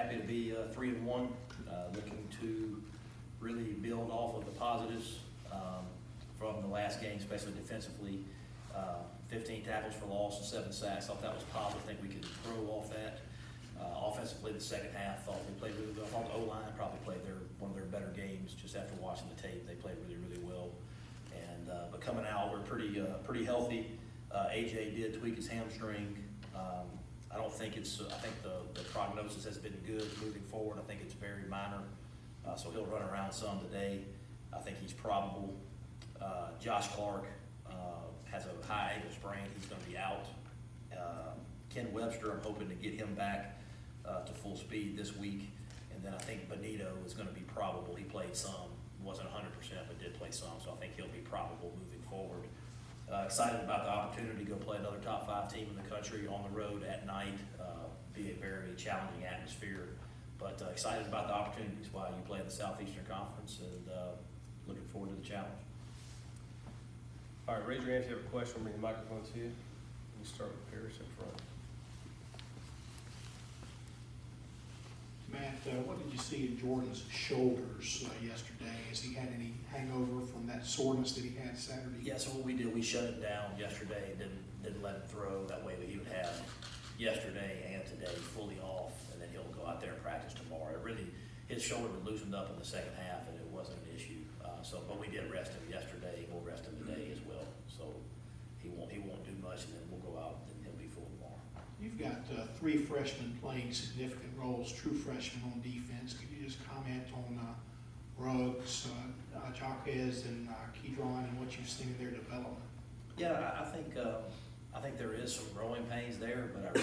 happy to be 3-1, looking to really build off of the positives from the last game, especially defensively. 15 tackles for loss and 7 sacks. Thought that was positive. I think we could grow off that. Offensively, the second half, thought we played really well. I thought the O-line probably played one of their better games. Just after watching the tape, they played really, really well. And but coming out, we're pretty healthy. AJ did tweak his hamstring. I don't think it's. I think the prognosis has been good moving forward. I think it's very minor, so he'll run around some today. I think he's probable. Josh Clark has a high ankle sprain. He's going to be out. Ken Webster, I'm hoping to get him back to full speed this week. And then I think Benito is going to be probable. He played some, wasn't 100%, but did play some. So I think he'll be probable moving forward. Excited about the opportunity to go play another top 5 team in the country on the road at night. Be a very challenging atmosphere, but excited about the opportunities while you play in the Southeastern Conference, and looking forward to the challenge. All right, raise your hand if you have a question. Bring the microphone to you. We'll start with Paris in front. Matt, what did you see in Jordan's shoulders yesterday? Has he had any hangover from that soreness that he had Saturday? Yeah, so what we did, we shut him down yesterday, didn't let him throw. That way he would have yesterday and today fully off, and then he'll go out there and practice tomorrow. His shoulder loosened up in the second half, and it wasn't an issue. But we did rest him yesterday. We'll rest him today as well. So he won't do much, and then we'll go out and he'll be full tomorrow. You've got 3 freshmen playing significant roles, true freshmen on defense. Could you just comment on Ruggs, Jaquez, and Kedron, and what you've seen in their development? Yeah, I think there is some growing pains there, but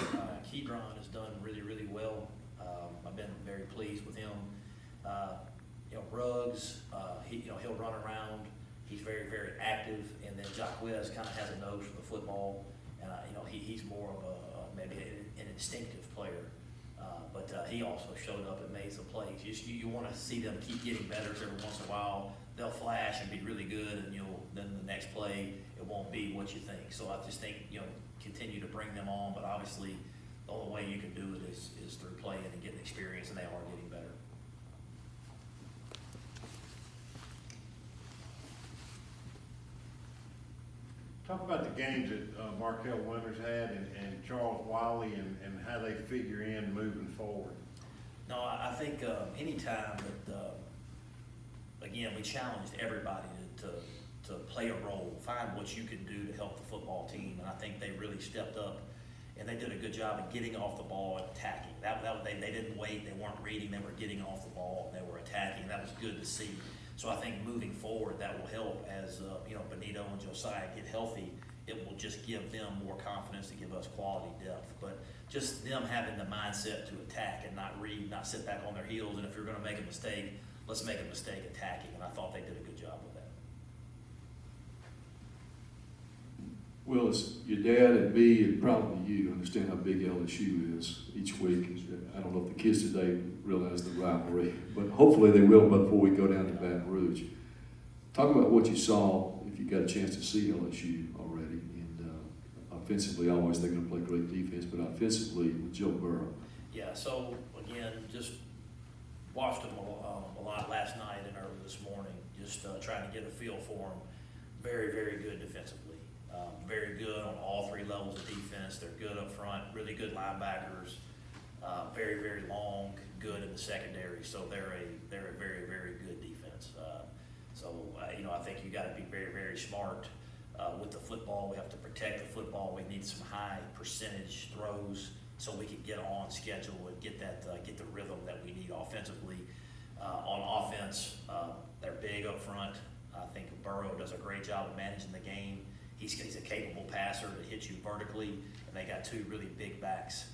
Kedron has done really, really well. I've been very pleased with him. Ruggs, he'll run around. He's very, very active, and then Jaquez kind of has a nose for the football, and he's more of maybe an instinctive player. But he also showed up and made some plays. You want to see them keep getting better every once in a while. They'll flash and be really good, and then the next play it won't be what you think. So I just think continue to bring them on, but obviously the only way you can do it is through playing and getting experience, and they are getting better. Talk about the games that Markel Winters had and Charles Wiley and how they figure in moving forward. No, I think anytime that, again, we challenged everybody to play a role, find what you can do to help the football team, and I think they really stepped up, and they did a good job of getting off the ball and attacking. They didn't wait, they weren't reading, they were getting off the ball, and they were attacking. That was good to see. So I think moving forward, that will help as Benito and Josiah get healthy. It will just give them more confidence to give us quality depth. But just them having the mindset to attack and not read, not sit back on their heels. And if you're going to make a mistake, let's make a mistake attacking. And I thought they did a good job with that. Well, as your dad and me and probably you understand how big LSU is each week. I don't know if the kids today realize the rivalry, but hopefully they will before we go down to Baton Rouge. Talk about what you saw, if you got a chance to see LSU already. And offensively, I always think they're going to play great defense, but offensively with Joe Burrow. Yeah, so again, just watched them a lot last night and early this morning, just trying to get a feel for them. Very, very good defensively. Very good on all 3 levels of defense. They're good up front, really good linebackers, very, very long, good in the secondary. So they're a very, very good defense. I think you got to be very, very smart with the football. We have to protect the football. We need some high percentage throws so we can get on schedule and get the rhythm that we need offensively. On offense, they're big up front. I think Burrow does a great job of managing the game. He's a capable passer that hits you vertically, and they got 2 really big backs.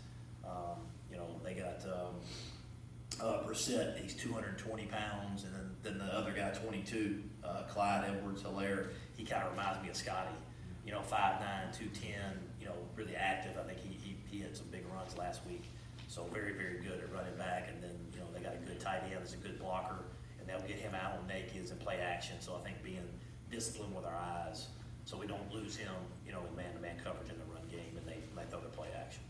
They got Brissett, he's 220 pounds, and then the other guy, 22, Clyde Edwards-Helaire, he kind of reminds me of Scotty. 5'9", 210, really active. I think he had some big runs last week. So very, very good at running back, and then they got a good tight end, that's a good blocker, and they'll get him out on nakeds and play action. So I think being disciplined with our eyes, so we don't lose him, in man-to-man coverage in the run game, and they throw their play action.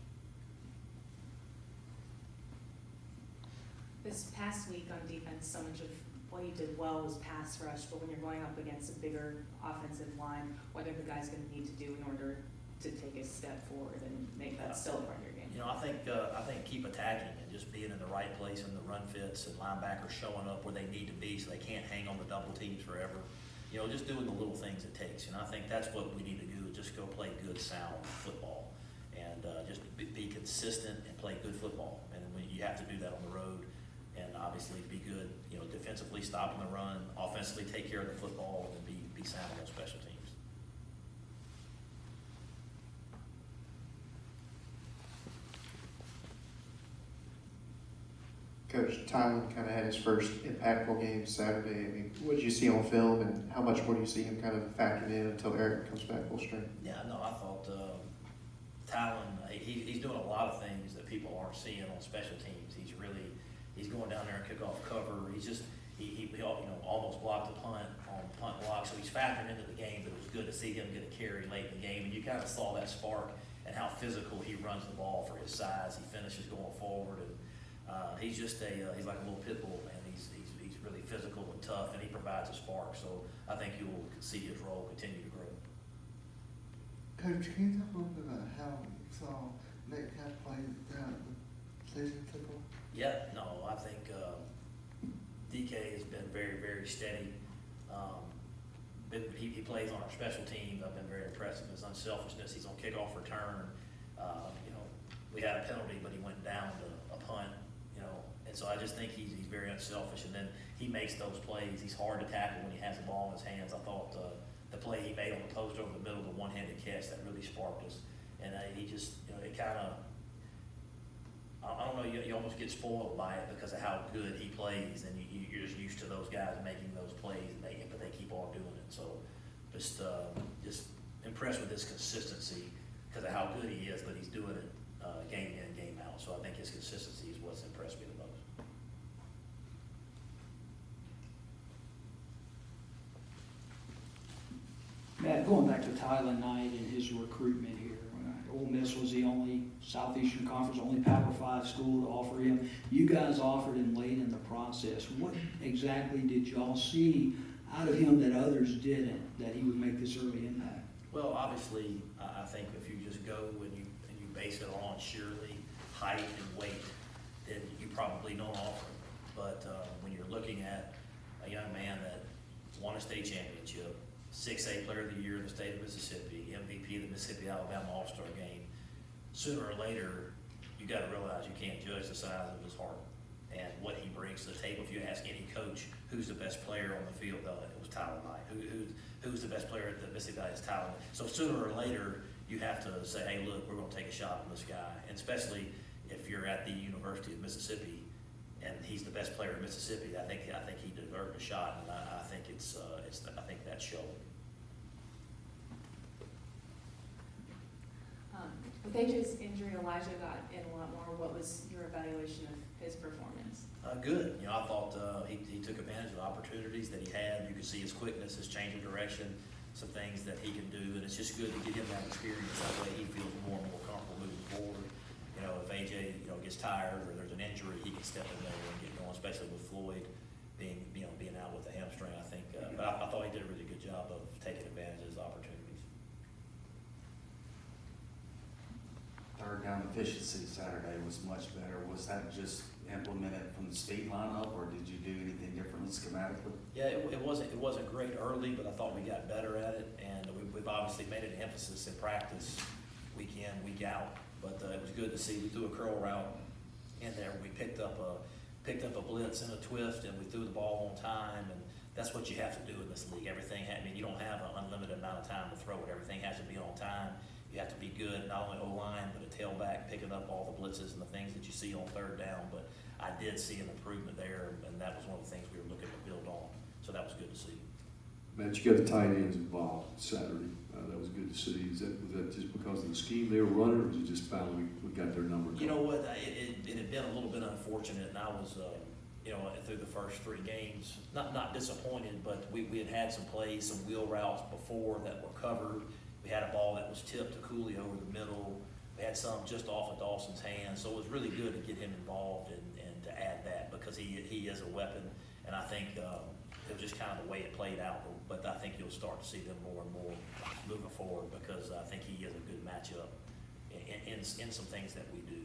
This past week on defense, so much of what you did well was pass rush, but when you're going up against a bigger offensive line, what are the guys gonna need to do in order to take a step forward and make that still a part of your game? You know, I think keep attacking and just being in the right place in the run fits and linebackers showing up where they need to be so they can't hang on the double teams forever. You know, just doing the little things it takes. And I think that's what we need to do, is just go play good, sound football. And just be consistent and play good football. And you have to do that on the road. And obviously be good, you know, defensively stopping the run, offensively take care of the football, and be sound on special teams. Coach Tylen kind of had his first impactful game Saturday. I mean, what did you see on film, and how much more do you see him kind of factoring in until Eric comes back full strength? Yeah, no, I thought Tylen, he's doing a lot of things that people aren't seeing on special teams. He's going down there and kick off cover. He almost blocked the punt on punt block, so he's factoring into the game. But it was good to see him get a carry late in the game, and you kind of saw that spark and how physical he runs the ball for his size. He finishes going forward, and he's just he's like a little pit bull, man. He's really physical and tough, and he provides a spark. So I think you will see his role continue to grow. Coach, can you talk a little bit about how you saw Metcalf play throughout the season football? Yeah, no, I think DK has been very, very steady. He plays on our special teams. I've been very impressed with his unselfishness. He's on kickoff return. We had a penalty, but he went down to a punt, and so I just think he's very unselfish. And then he makes those plays. He's hard to tackle when he has the ball in his hands. I thought the play he made on the post over the middle, the one-handed catch, that really sparked us. And he just, it kind of, I don't know, you almost get spoiled by it because of how good he plays, and you're just used to those guys making those plays, but they keep on doing it. So just impressed with his consistency because of how good he is, but he's doing it game in, game out. So I think his consistency is what's impressed me the most. Matt, going back to Tylen Knight and his recruitment here, Ole Miss was the only Southeastern Conference, only Power 5 school to offer him. You guys offered him late in the process. What exactly did y'all see out of him that others didn't, that he would make this early impact? Well, obviously, I think if you just go and you base it on sheerly height and weight, then you probably don't offer him. But when you're looking at a young man that won a state championship, 6A Player of the Year in the state of Mississippi, MVP of the Mississippi-Alabama All-Star Game, sooner or later, you got to realize you can't judge the size of his heart and what he brings to the table. If you ask any coach who's the best player on the field, it was Tylen Knight. Who's the best player at the Mississippi Valley? It's Tylen. So sooner or later, you have to say, hey, look, we're going to take a shot on this guy. And especially if you're at the University of Mississippi and he's the best player in Mississippi, I think he deserved a shot, and I think I think that's showing. With AJ's injury, Elijah got in a lot more. What was your evaluation of his performance? Good. I thought he took advantage of the opportunities that he had. You could see his quickness, his change of direction, some things that he can do, and it's just good to get him that experience. That way he feels more and more comfortable moving forward. If AJ gets tired or there's an injury, he can step in there and get going, especially with Floyd being out with the hamstring. I think, but I thought he did a really good job of taking advantage of his opportunities. Third down efficiency Saturday was much better. Was that just implemented from the speed lineup, or did you do anything differently schematically? Yeah, it wasn't great early, but I thought we got better at it, and we've obviously made it an emphasis in practice, week in, week out. But it was good to see. We threw a curl route in there. We picked up a blitz and a twist, and we threw the ball on time. And that's what you have to do in this league. You don't have an unlimited amount of time to throw it. Everything has to be on time. You have to be good, not only O-line, but a tailback, picking up all the blitzes and the things that you see on third down. But I did see an improvement there, and that was one of the things we were looking to build on. So that was good to see. Matt, you got the tight ends involved Saturday. That was good to see. Was that just because of the scheme they were running, or was it just finally we got their number? You know what? It had been a little bit unfortunate, and I was, through the first 3 games, not disappointed, but we had some plays, some wheel routes before that were covered. We had a ball that was tipped to Cooley over the middle. We had some just off of Dawson's hands, so it was really good to get him involved and to add that, because he is a weapon, and I think, it was just kind of the way it played out, but I think you'll start to see them more and more moving forward, because I think he is a good matchup in some things that we do.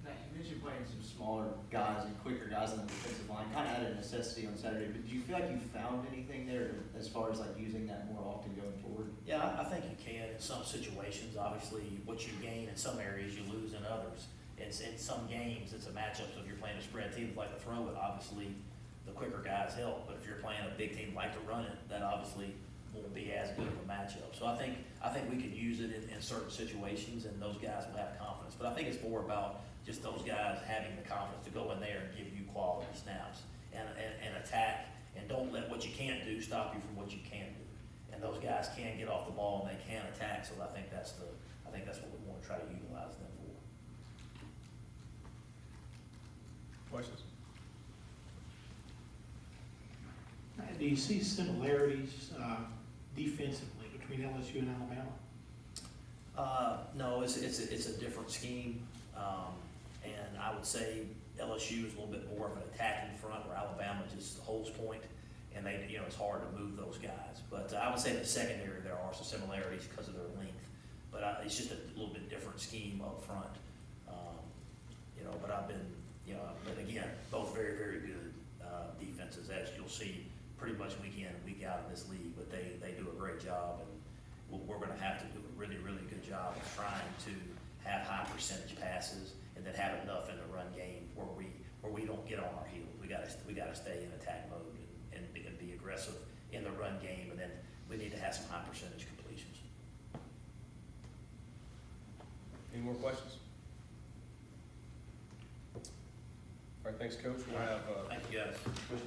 Now, you mentioned playing some smaller guys and quicker guys on the defensive line, kind of had a necessity on Saturday, but do you feel like you found anything there as far as like using that more often going forward? Yeah, I think you can in some situations. Obviously, what you gain in some areas, you lose in others. It's in some games, it's a matchup, so if you're playing a spread team like to throw it, obviously, the quicker guys help, but if you're playing a big team like to run it, that obviously won't be as good of a matchup. So I think we can use it in certain situations, and those guys will have confidence. But I think it's more about just those guys having the confidence to go in there and give you quality snaps and attack, and don't let what you can't do stop you from what you can do. And those guys can get off the ball and they can attack, so I think that's what we want to try to utilize them for. Questions? Do you see similarities defensively between LSU and Alabama? No, it's a different scheme, and I would say LSU is a little bit more of an attacking front, where Alabama just holds point, and it's hard to move those guys. But I would say in the secondary there are some similarities because of their length, but it's just a little bit different scheme up front. But I've been, but again, both very, very good defenses, as you'll see pretty much week in and week out in this league, but they do a great job, and we're going to have to do a really, really good job of trying to have high percentage passes and then have enough in the run game where we don't get on our heels. We got to stay in attack mode and be aggressive in the run game, and then we need to have some high percentage completions. Any more questions? All right, thanks, Coach. We'll have, Thank you, guys.